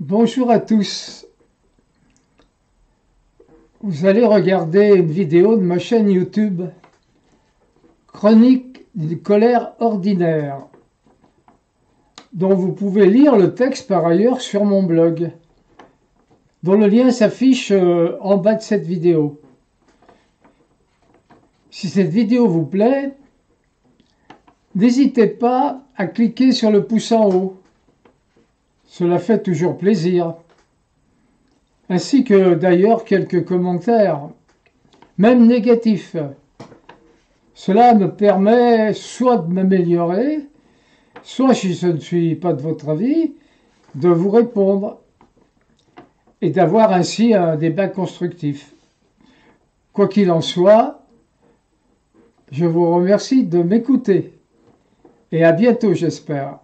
Bonjour à tous. Vous allez regarder une vidéo de ma chaîne YouTube, Chronique d'une colère ordinaire, dont vous pouvez lire le texte par ailleurs sur mon blog, dont le lien s'affiche en bas de cette vidéo. Si cette vidéo vous plaît, n'hésitez pas à cliquer sur le pouce en haut. Cela fait toujours plaisir. Ainsi que d'ailleurs quelques commentaires, même négatifs. Cela me permet soit de m'améliorer, soit, si je ne suis pas de votre avis, de vous répondre et d'avoir ainsi un débat constructif. Quoi qu'il en soit, je vous remercie de m'écouter et à bientôt, j'espère.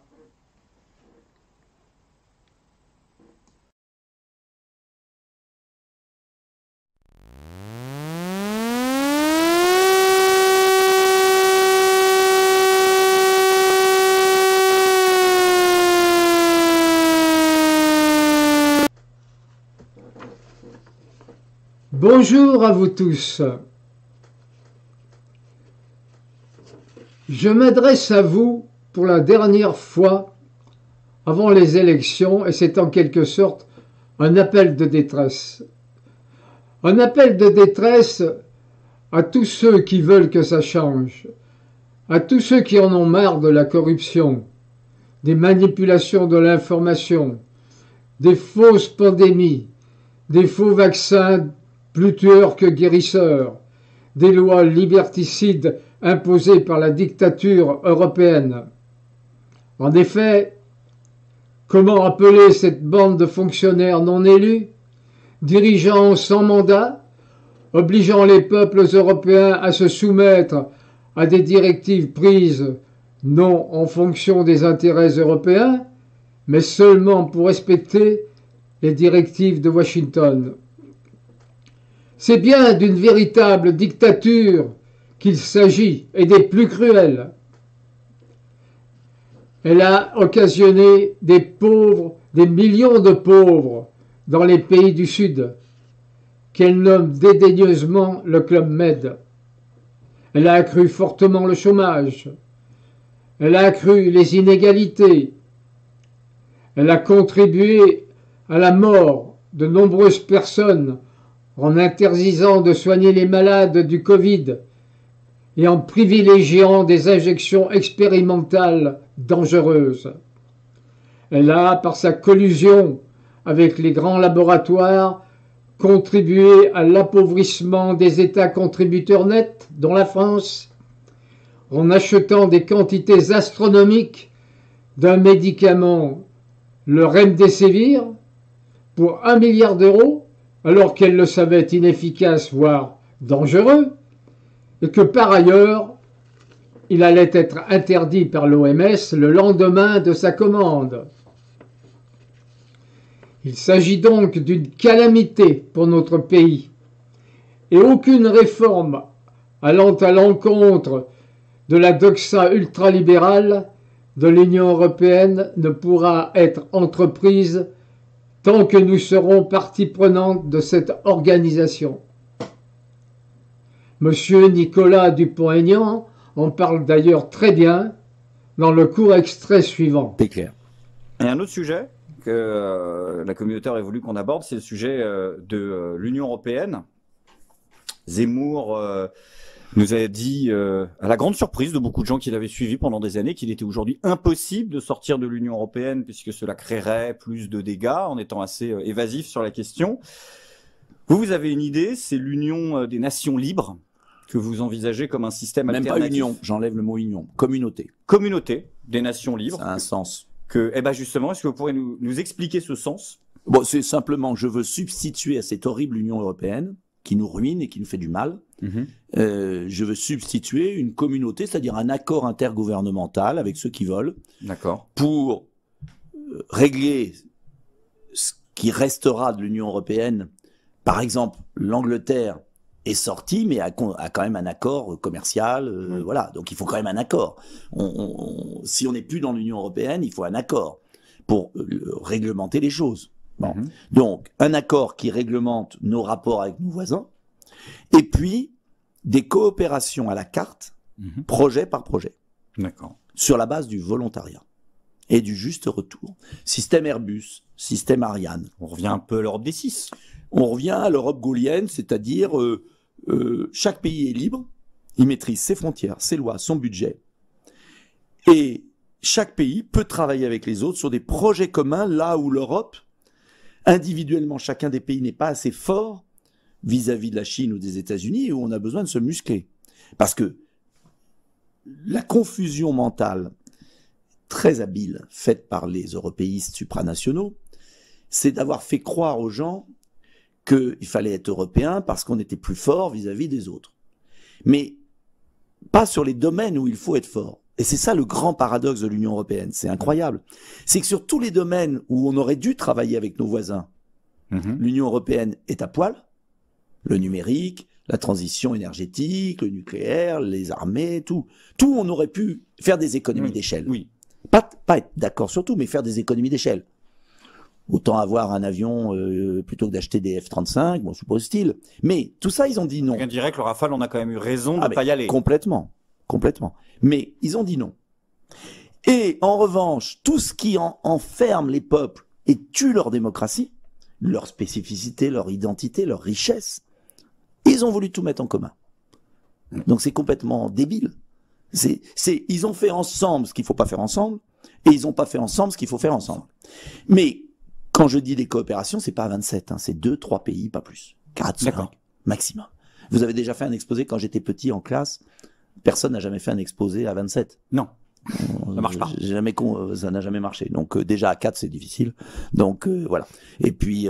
Bonjour à vous tous. Je m'adresse à vous pour la dernière fois avant les élections et c'est en quelque sorte un appel de détresse. Un appel de détresse à tous ceux qui veulent que ça change, à tous ceux qui en ont marre de la corruption, des manipulations de l'information, des fausses pandémies, des faux vaccins plus tueurs que guérisseurs, des lois liberticides imposées par la dictature européenne. En effet, comment appeler cette bande de fonctionnaires non élus, dirigeants sans mandat, obligeant les peuples européens à se soumettre à des directives prises non en fonction des intérêts européens, mais seulement pour respecter les directives de Washington. C'est bien d'une véritable dictature qu'il s'agit, et des plus cruelles. Elle a occasionné des pauvres, des millions de pauvres dans les pays du Sud, qu'elle nomme dédaigneusement le Club Med. Elle a accru fortement le chômage. Elle a accru les inégalités. Elle a contribué à la mort de nombreuses personnes en interdisant de soigner les malades du Covid et en privilégiant des injections expérimentales dangereuses. Elle a, par sa collusion avec les grands laboratoires, contribué à l'appauvrissement des États contributeurs nets, dont la France, en achetant des quantités astronomiques d'un médicament, le Remdesivir, pour 1 milliard d'euros, alors qu'elle le savait inefficace, voire dangereux, et que par ailleurs, il allait être interdit par l'OMS le lendemain de sa commande. Il s'agit donc d'une calamité pour notre pays, et aucune réforme allant à l'encontre de la doxa ultralibérale de l'Union européenne ne pourra être entreprise tant que nous serons partie prenante de cette organisation. Monsieur Nicolas Dupont-Aignan en parle d'ailleurs très bien dans le court extrait suivant. C'est clair. Et un autre sujet que la communauté aurait voulu qu'on aborde, c'est le sujet de l'Union européenne. Zemmour nous a dit, à la grande surprise de beaucoup de gens qui l'avaient suivi pendant des années, qu'il était aujourd'hui impossible de sortir de l'Union européenne puisque cela créerait plus de dégâts, en étant assez évasif sur la question. Vous avez une idée, c'est l'Union des nations libres que vous envisagez comme un système alternatif. Même pas union, j'enlève le mot union, communauté. Communauté des nations libres. Ça a un sens. Eh ben justement, est-ce que vous pourrez nous expliquer ce sens? Bon, c'est simplement que je veux substituer à cette horrible Union européenne qui nous ruine et qui nous fait du mal. Je veux substituer une communauté, c'est-à-dire un accord intergouvernemental avec ceux qui veulent, pour régler ce qui restera de l'Union européenne. Par exemple, l'Angleterre est sortie, mais a quand même un accord commercial. Voilà, donc il faut quand même un accord. Si on n'est plus dans l'Union européenne, il faut un accord pour réglementer les choses. Bon. Donc, un accord qui réglemente nos rapports avec nos voisins, et puis des coopérations à la carte, projet par projet. D'accord. Sur la base du volontariat et du juste retour. Système Airbus, système Ariane. On revient un peu à l'Europe des 6. On revient à l'Europe gaullienne, c'est-à-dire chaque pays est libre, il maîtrise ses frontières, ses lois, son budget. Et chaque pays peut travailler avec les autres sur des projets communs, là où l'Europe, individuellement, chacun des pays n'est pas assez fort vis-à-vis de la Chine ou des États-Unis, où on a besoin de se muscler. Parce que la confusion mentale très habile faite par les européistes supranationaux, c'est d'avoir fait croire aux gens qu'il fallait être européen parce qu'on était plus fort vis-à-vis des autres. Mais pas sur les domaines où il faut être fort. Et c'est ça le grand paradoxe de l'Union européenne, c'est incroyable. C'est que sur tous les domaines où on aurait dû travailler avec nos voisins, l'Union européenne est à poil. Le numérique, la transition énergétique, le nucléaire, les armées, tout. Tout, on aurait pu faire des économies d'échelle. Oui. Pas être d'accord sur tout, mais faire des économies d'échelle. Autant avoir un avion plutôt que d'acheter des F-35, bon, c'est pas hostile. Mais tout ça, ils ont dit non. Quelqu'un dirait que le Rafale, on a quand même eu raison de ne pas y aller. Complètement. Mais ils ont dit non. Et en revanche, tout ce qui enferme les peuples et tue leur démocratie, leur spécificité, leur identité, leur richesse, ils ont voulu tout mettre en commun. Donc c'est complètement débile. Ils ont fait ensemble ce qu'il ne faut pas faire ensemble, et ils n'ont pas fait ensemble ce qu'il faut faire ensemble. Mais quand je dis des coopérations, c'est pas à 27, hein, c'est 2-3 pays, pas plus. 4, 5 maximum. Vous avez déjà fait un exposé quand j'étais petit en classe. Personne n'a jamais fait un exposé à 27. Non, ça marche pas. Ça n'a jamais marché. Donc déjà à 4, c'est difficile. Donc voilà. Et puis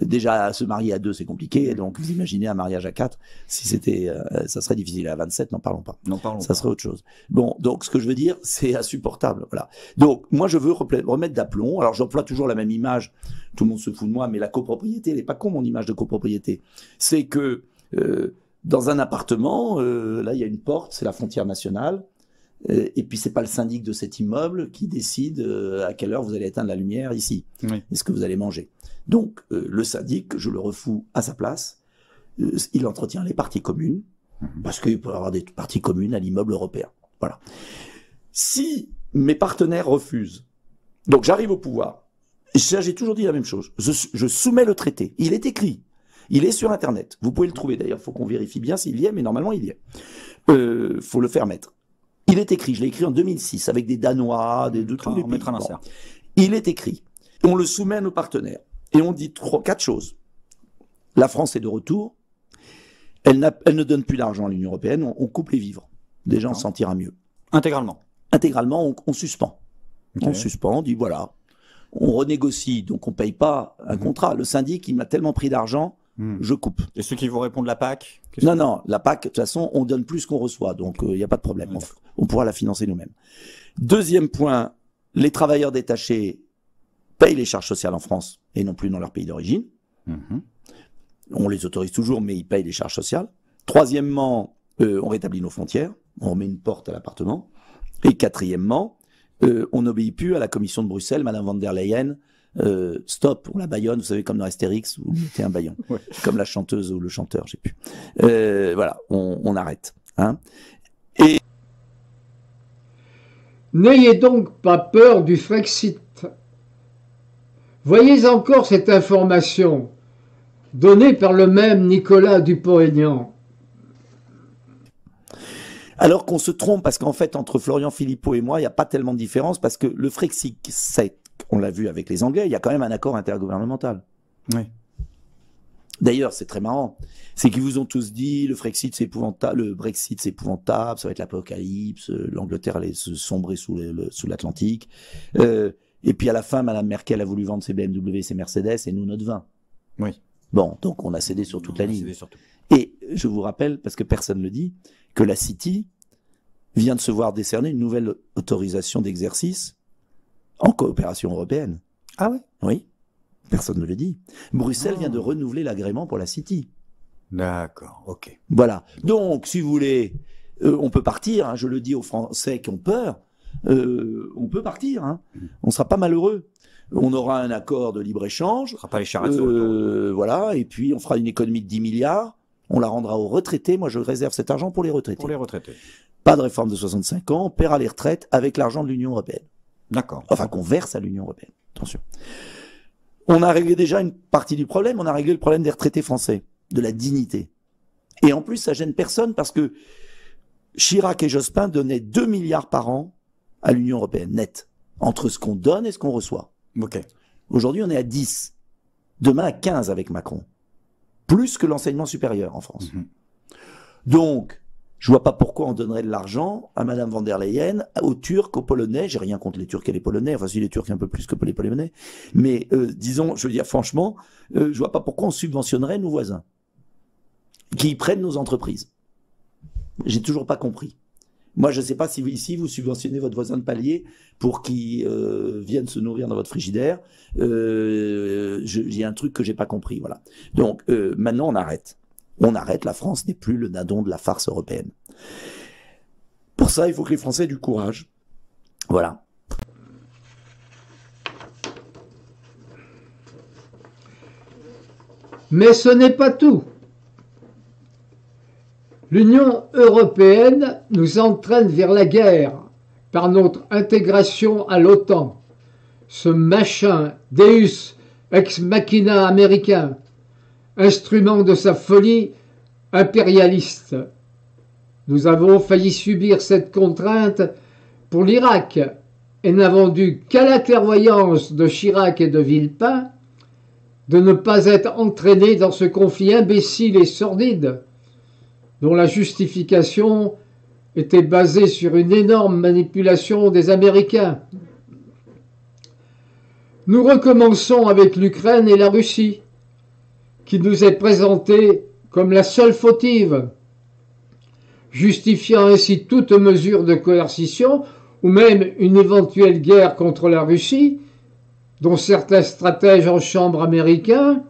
déjà se marier à 2, c'est compliqué. Donc vous imaginez un mariage à 4, si c'était, ça serait difficile. À 27, n'en parlons pas. Ça serait autre chose. Bon, donc ce que je veux dire, c'est insupportable. Voilà. Donc moi je veux remettre d'aplomb. Alors j'emploie toujours la même image. Tout le monde se fout de moi, mais la copropriété, elle est pas con mon image de copropriété. C'est que dans un appartement, là il y a une porte, c'est la frontière nationale. Et puis c'est pas le syndic de cet immeuble qui décide à quelle heure vous allez éteindre la lumière ici, et ce que vous allez manger. Donc le syndic, je le refous à sa place, il entretient les parties communes, parce qu'il peut y avoir des parties communes à l'immeuble européen. Voilà. Si mes partenaires refusent, donc j'arrive au pouvoir, j'ai toujours dit la même chose, je soumets le traité, il est écrit, il est sur Internet, vous pouvez le trouver d'ailleurs, il faut qu'on vérifie bien s'il y est, mais normalement il y est. Faut le faire mettre. Il est écrit, je l'ai écrit en 2006, avec des Danois, de tous les pays. Bon. Il est écrit. On le soumet à nos partenaires. Et on dit 4 choses. La France est de retour. Elle ne donne plus d'argent à l'Union européenne. On coupe les vivres. Déjà, on s'en sentira mieux. Intégralement. Intégralement, on suspend. On suspend, on dit voilà. On renégocie, donc on ne paye pas un contrat. Le syndic, il m'a tellement pris d'argent, je coupe. Et ceux qui vous répondent la PAC? Non, la PAC, de toute façon, on donne plus qu'on reçoit, donc il n'y a pas de problème. On pourra la financer nous-mêmes. Deuxième point, les travailleurs détachés payent les charges sociales en France et non plus dans leur pays d'origine. On les autorise toujours, mais ils payent les charges sociales. Troisièmement, on rétablit nos frontières, on remet une porte à l'appartement. Et quatrièmement, on n'obéit plus à la commission de Bruxelles, Madame von der Leyen. Stop, on la bâillonne, vous savez, comme dans Astérix, vous mettez un bâillon, comme la chanteuse ou le chanteur, je sais plus. Voilà, on arrête. Hein. Et n'ayez donc pas peur du Frexit. Voyez encore cette information donnée par le même Nicolas Dupont-Aignan. Alors qu'on se trompe, parce qu'en fait, entre Florian Philippot et moi, il n'y a pas tellement de différence, parce que le Frexit, on l'a vu avec les Anglais, il y a quand même un accord intergouvernemental. Oui. D'ailleurs, c'est très marrant. C'est qu'ils vous ont tous dit, le Frexit, c'est épouvantable, le Brexit, c'est épouvantable, ça va être l'apocalypse, l'Angleterre allait se sombrer sous l'Atlantique. Et puis à la fin, Madame Merkel a voulu vendre ses BMW, ses Mercedes, et nous, notre vin. Oui. Bon, donc on a cédé sur toute la ligne. Et je vous rappelle, parce que personne ne le dit, que la City vient de se voir décerner une nouvelle autorisation d'exercice en coopération européenne. Ah oui? Oui. Personne ne le dit. Bruxelles vient de renouveler l'agrément pour la City. D'accord, ok. Voilà. Donc, si vous voulez, on peut partir. Hein, je le dis aux Français qui ont peur. On peut partir. Hein. On ne sera pas malheureux. on aura un accord de libre-échange. Ce ne sera pas les charrettes. Voilà, et puis on fera une économie de 10 milliards, on la rendra aux retraités. Moi, je réserve cet argent pour les retraités. Pour les retraités. Pas de réforme de 65 ans, on paiera les retraites avec l'argent de l'Union européenne. D'accord. Enfin, qu'on verse à l'Union européenne. Attention. On a réglé déjà une partie du problème, on a réglé le problème des retraités français, de la dignité. Et en plus, ça gêne personne parce que Chirac et Jospin donnaient 2 milliards par an à l'Union européenne, net, entre ce qu'on donne et ce qu'on reçoit. Ok. Aujourd'hui, on est à 10. Demain, à 15 avec Macron. Plus que l'enseignement supérieur en France. Donc, je vois pas pourquoi on donnerait de l'argent à Madame von der Leyen, aux Turcs, aux Polonais. J'ai rien contre les Turcs et les Polonais. Enfin, si les Turcs un peu plus que les Polonais. Mais, disons, je veux dire, franchement, je vois pas pourquoi on subventionnerait nos voisins. Qui prennent nos entreprises. J'ai toujours pas compris. Moi, je sais pas si vous, ici, vous subventionnez votre voisin de palier pour qu'il vienne se nourrir dans votre frigidaire. Il y a un truc que j'ai pas compris, voilà. Donc, maintenant, on arrête. On arrête, la France n'est plus le dindon de la farce européenne. Pour ça, il faut que les Français aient du courage. Voilà. Mais ce n'est pas tout. L'Union européenne nous entraîne vers la guerre par notre intégration à l'OTAN. Ce machin Deus ex machina américain, instrument de sa folie impérialiste. Nous avons failli subir cette contrainte pour l'Irak et n'avons dû qu'à la clairvoyance de Chirac et de Villepin de ne pas être entraînés dans ce conflit imbécile et sordide dont la justification était basée sur une énorme manipulation des Américains. Nous recommençons avec l'Ukraine et la Russie, qui nous est présentée comme la seule fautive, justifiant ainsi toute mesure de coercition ou même une éventuelle guerre contre la Russie, dont certains stratèges en chambre américains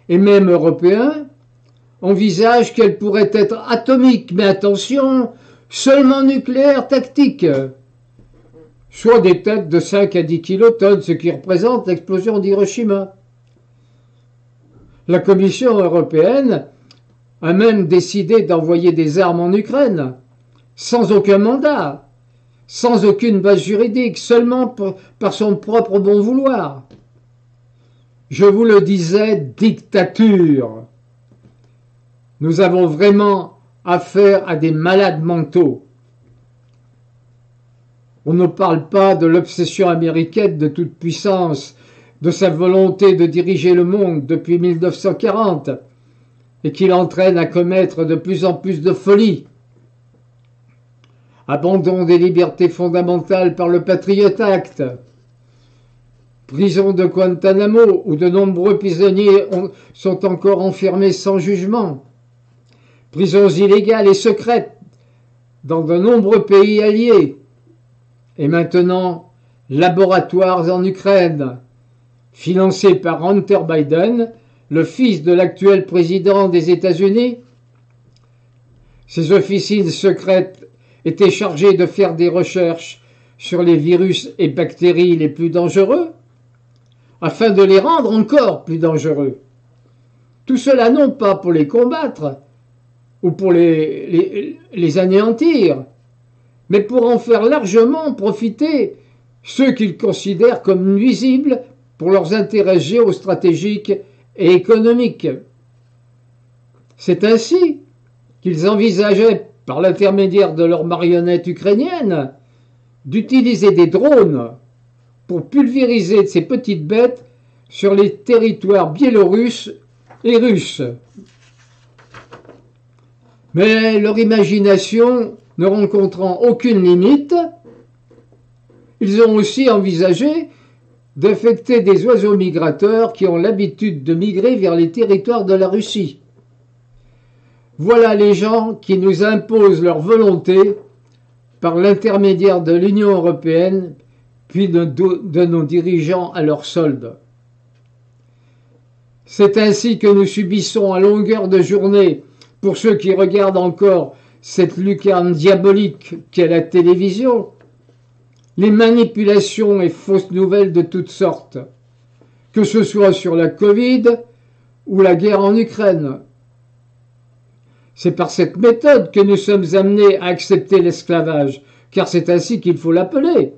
et même européens envisagent qu'elle pourrait être atomique, mais attention, seulement nucléaire tactique, soit des têtes de 5 à 10 kilotonnes, ce qui représente l'explosion d'Hiroshima. La Commission européenne a même décidé d'envoyer des armes en Ukraine, sans aucun mandat, sans aucune base juridique, seulement par son propre bon vouloir. Je vous le disais, dictature. Nous avons vraiment affaire à des malades mentaux. On ne parle pas de l'obsession américaine de toute puissance, de sa volonté de diriger le monde depuis 1940, et qui l'entraîne à commettre de plus en plus de folies. Abandon des libertés fondamentales par le Patriot Act, prison de Guantanamo, où de nombreux prisonniers sont encore enfermés sans jugement, prisons illégales et secrètes dans de nombreux pays alliés, et maintenant laboratoires en Ukraine, financés par Hunter Biden, le fils de l'actuel président des États-Unis. Ces officines secrètes étaient chargées de faire des recherches sur les virus et bactéries les plus dangereux, afin de les rendre encore plus dangereux. Tout cela non pas pour les combattre ou pour les anéantir, mais pour en faire largement profiter ceux qu'ils considèrent comme nuisibles pour leurs intérêts géostratégiques et économiques. C'est ainsi qu'ils envisageaient, par l'intermédiaire de leurs marionnettes ukrainiennes, d'utiliser des drones pour pulvériser ces petites bêtes sur les territoires biélorusses et russes. Mais leur imagination ne rencontrant aucune limite, ils ont aussi envisagé d'affecter des oiseaux migrateurs qui ont l'habitude de migrer vers les territoires de la Russie. Voilà les gens qui nous imposent leur volonté par l'intermédiaire de l'Union européenne, puis de nos dirigeants à leur solde. C'est ainsi que nous subissons à longueur de journée, pour ceux qui regardent encore cette lucarne diabolique qu'est la télévision, les manipulations et fausses nouvelles de toutes sortes. que ce soit sur la Covid ou la guerre en Ukraine. C'est par cette méthode que nous sommes amenés à accepter l'esclavage, car c'est ainsi qu'il faut l'appeler.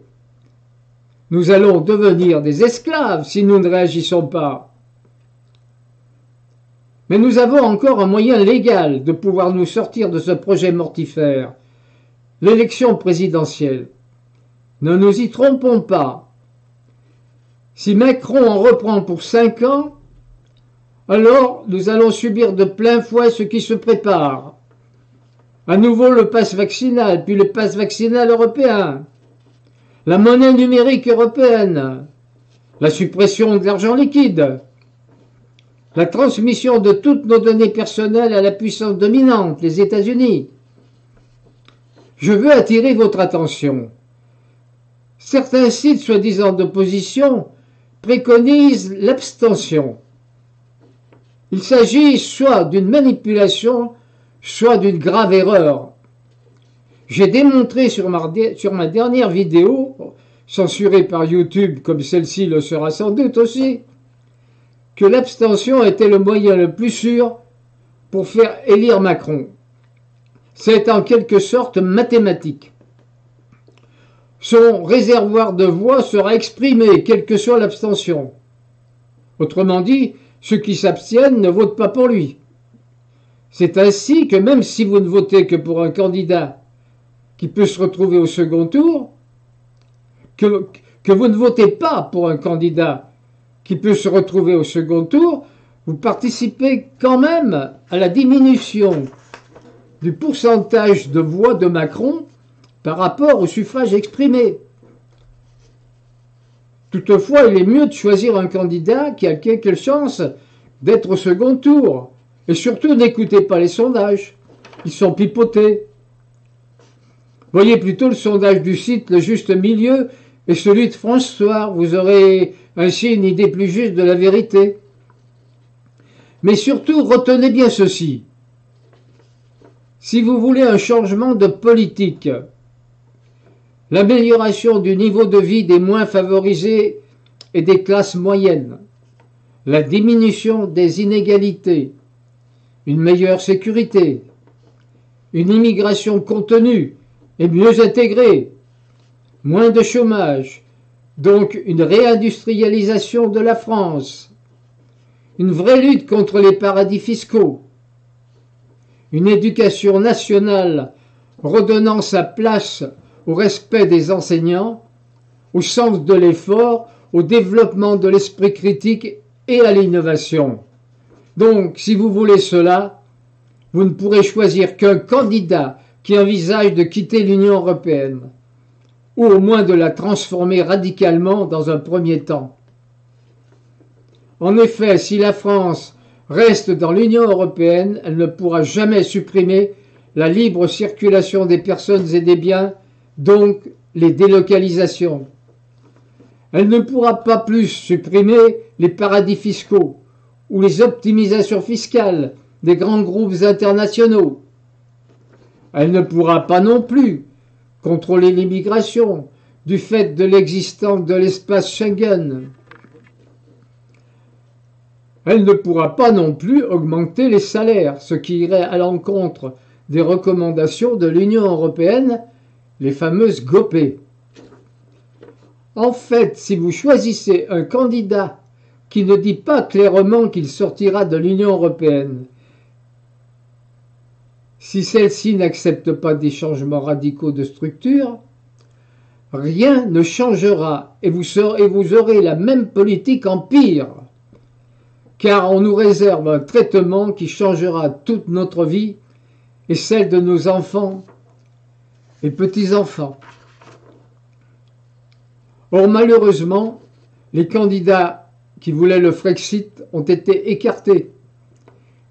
Nous allons devenir des esclaves si nous ne réagissons pas. Mais nous avons encore un moyen légal de pouvoir nous sortir de ce projet mortifère, l'élection présidentielle. Ne nous y trompons pas. Si Macron en reprend pour 5 ans, alors nous allons subir de plein fouet ce qui se prépare. À nouveau le pass vaccinal, puis le pass vaccinal européen, la monnaie numérique européenne, la suppression de l'argent liquide, la transmission de toutes nos données personnelles à la puissance dominante, les États-Unis. Je veux attirer votre attention. Certains sites soi-disant d'opposition préconisent l'abstention. Il s'agit soit d'une manipulation, soit d'une grave erreur. J'ai démontré sur ma dernière vidéo, censurée par YouTube comme celle-ci le sera sans doute aussi, que l'abstention était le moyen le plus sûr pour faire élire Macron. C'est en quelque sorte mathématique. Son réservoir de voix sera exprimé, quelle que soit l'abstention. Autrement dit, ceux qui s'abstiennent ne votent pas pour lui. C'est ainsi que même si vous ne votez que pour un candidat qui peut se retrouver au second tour, que vous ne votez pas pour un candidat qui peut se retrouver au second tour, vous participez quand même à la diminution du pourcentage de voix de Macron par rapport au suffrage exprimé. Toutefois, il est mieux de choisir un candidat qui a quelques chances d'être au second tour. Et surtout, n'écoutez pas les sondages. Ils sont pipotés. Voyez plutôt le sondage du site Le Juste Milieu et celui de France Soir. Vous aurez ainsi une idée plus juste de la vérité. Mais surtout, retenez bien ceci. Si vous voulez un changement de politique, l'amélioration du niveau de vie des moins favorisés et des classes moyennes, la diminution des inégalités, une meilleure sécurité, une immigration contenue et mieux intégrée, moins de chômage, donc une réindustrialisation de la France, une vraie lutte contre les paradis fiscaux, une éducation nationale redonnant sa place au respect des enseignants, au sens de l'effort, au développement de l'esprit critique et à l'innovation. Donc, si vous voulez cela, vous ne pourrez choisir qu'un candidat qui envisage de quitter l'Union européenne, ou au moins de la transformer radicalement dans un premier temps. En effet, si la France reste dans l'Union européenne, elle ne pourra jamais supprimer la libre circulation des personnes et des biens, donc les délocalisations. Elle ne pourra pas plus supprimer les paradis fiscaux ou les optimisations fiscales des grands groupes internationaux. Elle ne pourra pas non plus contrôler l'immigration du fait de l'existence de l'espace Schengen. Elle ne pourra pas non plus augmenter les salaires, ce qui irait à l'encontre des recommandations de l'Union européenne, les fameuses GOPE. En fait, si vous choisissez un candidat qui ne dit pas clairement qu'il sortira de l'Union européenne, si celle-ci n'accepte pas des changements radicaux de structure, rien ne changera et vous aurez la même politique en pire, car on nous réserve un traitement qui changera toute notre vie et celle de nos enfants et petits-enfants. Or, malheureusement, les candidats qui voulaient le Frexit ont été écartés.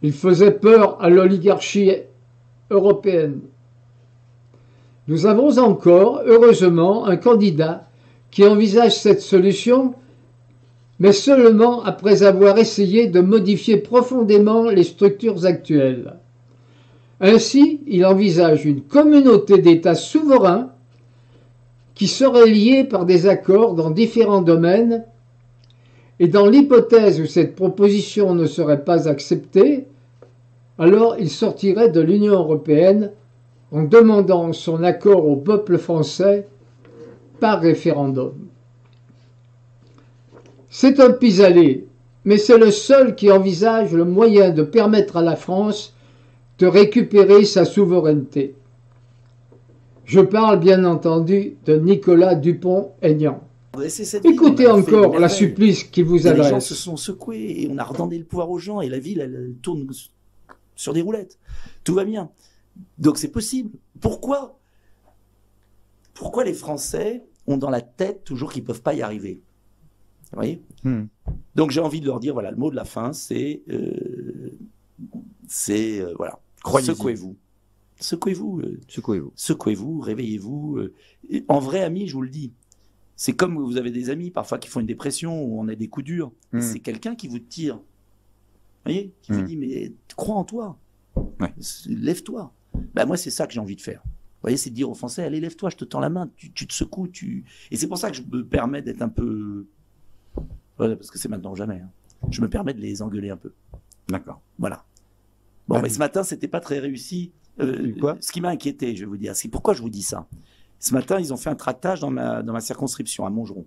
Ils faisaient peur à l'oligarchie européenne. Nous avons encore, heureusement, un candidat qui envisage cette solution, mais seulement après avoir essayé de modifier profondément les structures actuelles. Ainsi, il envisage une communauté d'États souverains qui seraient liés par des accords dans différents domaines Et dans l'hypothèse où cette proposition ne serait pas acceptée, alors il sortirait de l'Union européenne en demandant son accord au peuple français par référendum. C'est un pis-aller, mais c'est le seul qui envisage le moyen de permettre à la France de récupérer sa souveraineté. Je parle bien entendu de Nicolas Dupont-Aignan. Écoutez encore la supplice qu'il vous adresse. Les gens se sont secoués et on a redonné le pouvoir aux gens et la ville, elle tourne sur des roulettes. Tout va bien. Donc c'est possible. Pourquoi les Français ont dans la tête toujours qu'ils ne peuvent pas y arriver? Vous voyez? Donc j'ai envie de leur dire, voilà, le mot de la fin, c'est voilà, secouez-vous. Secouez-vous. Secouez-vous. Secouez-vous, réveillez-vous. En vrai ami, je vous le dis, c'est comme vous avez des amis parfois qui font une dépression ou on a des coups durs. C'est quelqu'un qui vous tire. Vous voyez? Qui vous dit, mais crois en toi. Ouais. Lève-toi. Ben, moi, c'est ça que j'ai envie de faire. Vous voyez, c'est de dire aux Français, allez, lève-toi, je te tends la main, tu te secoues. Et c'est pour ça que je me permets d'être un peu... Ouais, parce que c'est maintenant ou jamais. Hein. Je me permets de les engueuler un peu. D'accord. Voilà. Bon, mais ce matin, c'était pas très réussi. Quoi? Ce qui m'a inquiété, je vais vous dire, c'est pourquoi je vous dis ça. Ce matin, ils ont fait un tractage dans ma circonscription, à Montgeron,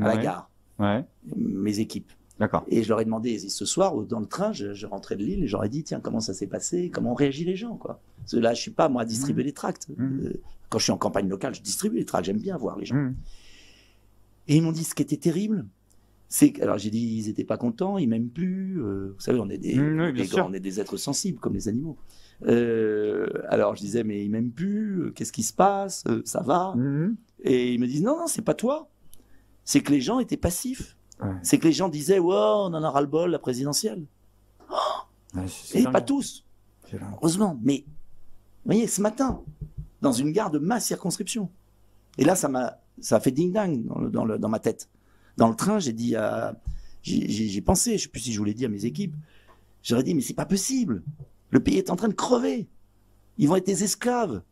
à la gare. Ouais. Mes équipes. D'accord. Et je leur ai demandé, ce soir, dans le train, je rentrais de Lille et j'aurais dit, tiens, comment ça s'est passé? Comment ont réagi les gens, quoi? Parce que là, je suis pas, moi, à distribuer les tracts. Quand je suis en campagne locale, je distribue les tracts. J'aime bien voir les gens. Et ils m'ont dit, ce qui était terrible, alors j'ai dit, ils n'étaient pas contents, ils m'aiment plus. Vous savez, on est on est des êtres sensibles, comme les animaux. Alors je disais, mais ils m'aiment plus, qu'est-ce qui se passe? Ça va? Et ils me disent, non, c'est pas toi. C'est que les gens étaient passifs. Ouais. C'est que les gens disaient, wow, on en a ras-le-bol, la présidentielle. Et pas tous. Heureusement. Mais, vous voyez, ce matin, dans une gare de ma circonscription. Et là, ça a fait ding-dang dans ma tête. Dans le train, j'ai dit j'ai pensé, je ne sais plus si je vous l'ai dit à mes équipes, j'aurais dit, mais c'est pas possible. Le pays est en train de crever. Ils vont être des esclaves.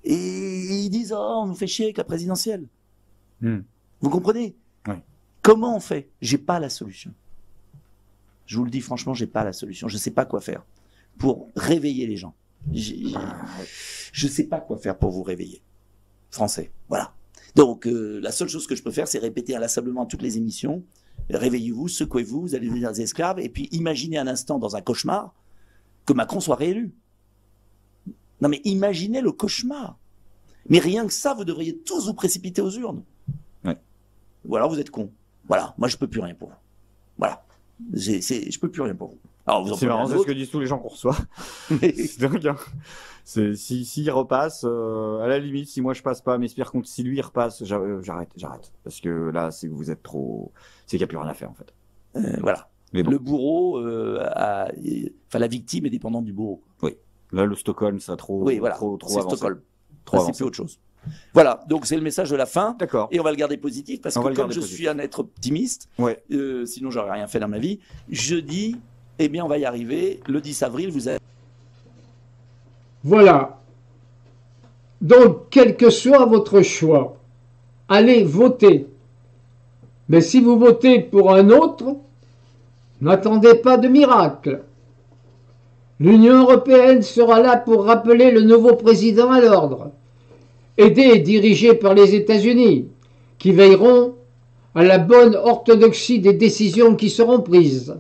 Et ils disent, oh, on nous fait chier avec la présidentielle. Vous comprenez? Oui. Comment on fait? J'ai pas la solution. Je vous le dis franchement, j'ai pas la solution. Je sais pas quoi faire pour réveiller les gens. Je sais pas quoi faire pour vous réveiller. Français. Voilà. Donc, la seule chose que je peux faire, c'est répéter inlassablement à toutes les émissions. Réveillez-vous, secouez-vous, vous allez devenir des esclaves. Et puis, imaginez un instant dans un cauchemar que Macron soit réélu. Non, mais imaginez le cauchemar. Mais rien que ça, vous devriez tous vous précipiter aux urnes. Ouais. Ou alors vous êtes cons. Voilà. Moi, je peux plus rien pour vous. Voilà. Je peux plus rien pour vous. C'est marrant, c'est ce que disent tous les gens qu'on reçoit. C'est dingue. Hein. S'il repasse, à la limite, si moi je passe pas, mais si lui il repasse, j'arrête. Parce que là, c'est que vous êtes trop. C'est qu'il n'y a plus rien à faire en fait. Voilà. Bon. Le bourreau, la victime est dépendante du bourreau. Oui. Là, le Stockholm, ça a trop. Oui, voilà. Trop c'est avancé. Stockholm. Trop c'est plus autre chose. Voilà, donc c'est le message de la fin. D'accord. Et on va le garder positif parce que comme je suis un être optimiste, sinon j'aurais rien fait dans ma vie, je dis, eh bien on va y arriver. Le 10 avril, vous avez... Voilà. Donc, quel que soit votre choix, allez voter. Mais si vous votez pour un autre, n'attendez pas de miracle. L'Union européenne sera là pour rappeler le nouveau président à l'ordre, aidé et dirigé par les États-Unis, qui veilleront à la bonne orthodoxie des décisions qui seront prises.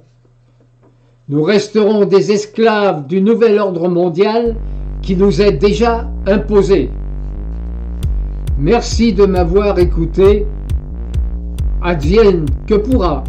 Nous resterons des esclaves du nouvel ordre mondial qui nous est déjà imposé. Merci de m'avoir écouté. Advienne que pourra.